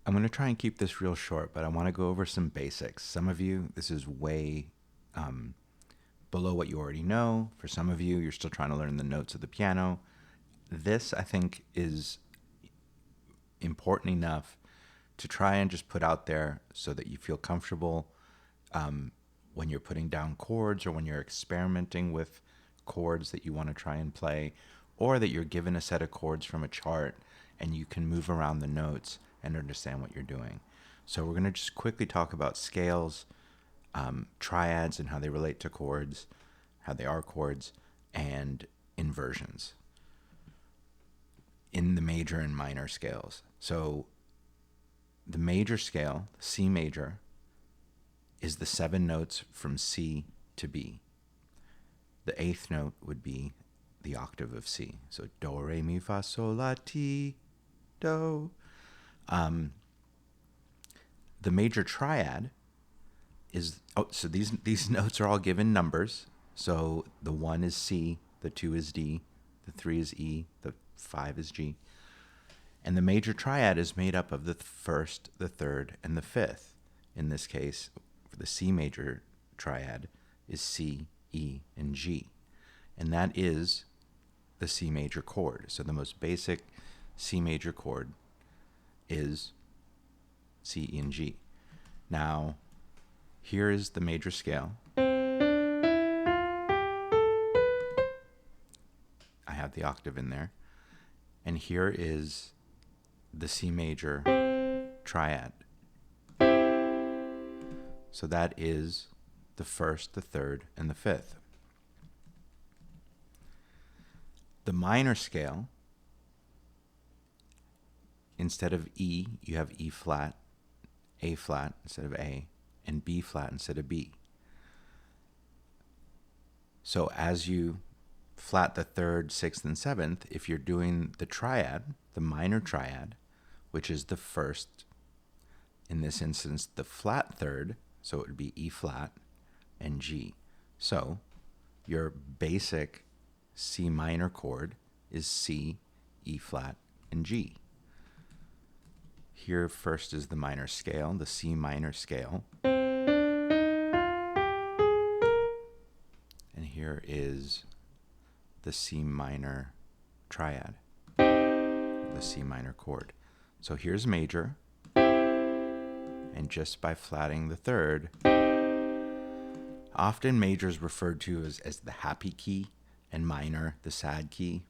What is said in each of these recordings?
I'm going to try and keep this real short, but I want to go over some basics. Some of you, this is way below what you already know. For some of you, you're still trying to learn the notes of the piano. This, I think, is important enough to try and just put out there so that you feel comfortable when you're putting down chords or when you're experimenting with chords that you want to try and play, or that you're given a set of chords from a chart and you can move around the notes and understand what you're doing. So we're going to just quickly talk about scales, triads and how they relate to chords, how they are chords, and inversions in the major and minor scales. So the major scale, C major, is the 7 notes from C to B. The 8th note would be the octave of C. So do, re, mi, fa, sol, la, ti, do. The major triad is, so these notes are all given numbers. So the 1 is C, the 2 is D, the 3 is E, the 5 is G. And the major triad is made up of the 1st, the 3rd, and the 5th. In this case, for the C major triad is C, E, and G. And that is the C major chord. So the most basic C major chord is C, E, and G. Now, here is the major scale. I have the octave in there. And here is the C major triad. So that is the 1st, the 3rd, and the 5th. The minor scale, instead of E, you have E flat, A flat instead of A, and B flat instead of B. So as you flat the 3rd, 6th, and 7th, if you're doing the triad, the minor triad, which is the 1st, in this instance, the flat 3rd, so it would be E flat and G. So your basic C minor chord is C, E flat, and G. Here first is the minor scale, the C minor scale. And here is the C minor triad, the C minor chord. So here's major, and just by flatting the 3rd, often major is referred to as the happy key, and minor, the sad key.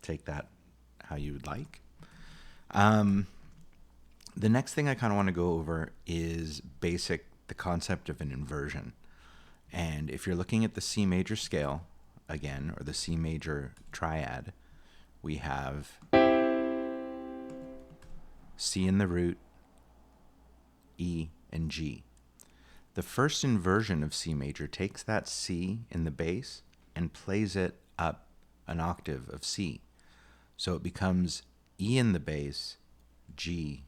Take that how you would like. The next thing I kind of want to go over is the concept of an inversion. And if you're looking at the C major scale, again, or the C major triad, we have C in the root, E, and G. The first inversion of C major takes that C in the bass and plays it up an octave of C. So it becomes E in the bass, G,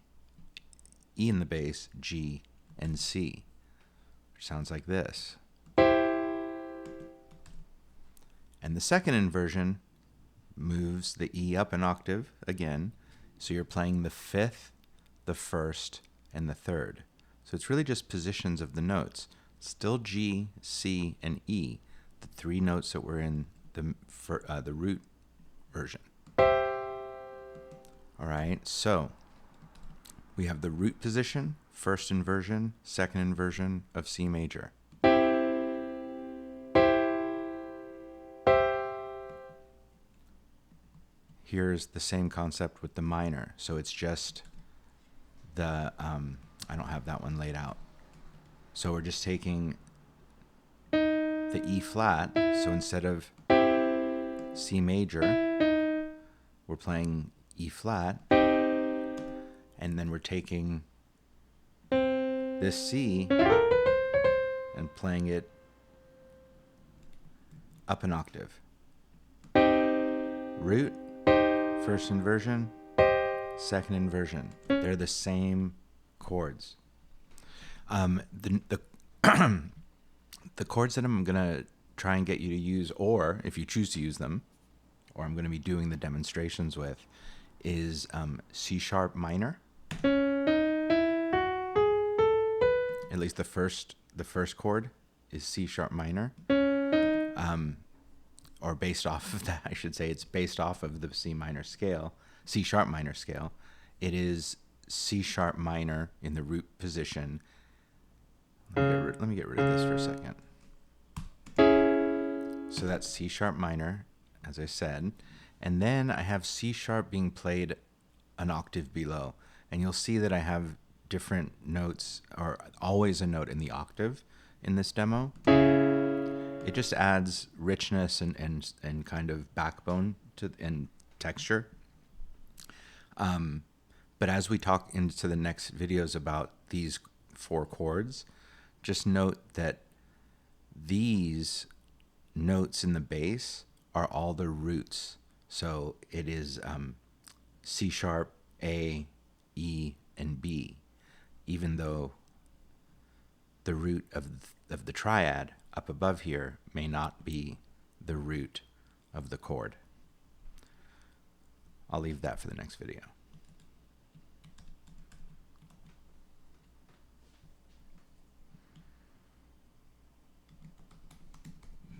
E in the bass, G, and C, which sounds like this. And the second inversion moves the E up an octave again, so you're playing the 5th, the 1st, and the 3rd. So it's really just positions of the notes. Still G, C, and E, the 3 notes that were in the root version. All right, so we have the root position, first inversion, second inversion of C major. Here's the same concept with the minor. So it's just the, I don't have that one laid out. So we're just taking the E flat. So instead of C major, we're playing E flat. And then we're taking this C and playing it up an octave. Root, first inversion, second inversion. They're the same chords. The chords that I'm going to try and get you to use, or if you choose to use them, or I'm going to be doing the demonstrations with, is C sharp minor. At least the first chord is C sharp minor, or based off of that. I should say it's based off of the C sharp minor scale. It is C sharp minor in the root position. Let me get rid of this for a second. So that's C sharp minor, as I said. And then I have C sharp being played an octave below. And you'll see that I have different notes, or always a note in the octave in this demo. It just adds richness and kind of backbone to and texture. But as we talk into the next videos about these 4 chords, just note that these notes in the bass are all the roots. So it is C sharp, A, E, and B, even though the root of the triad up above here may not be the root of the chord. I'll leave that for the next video.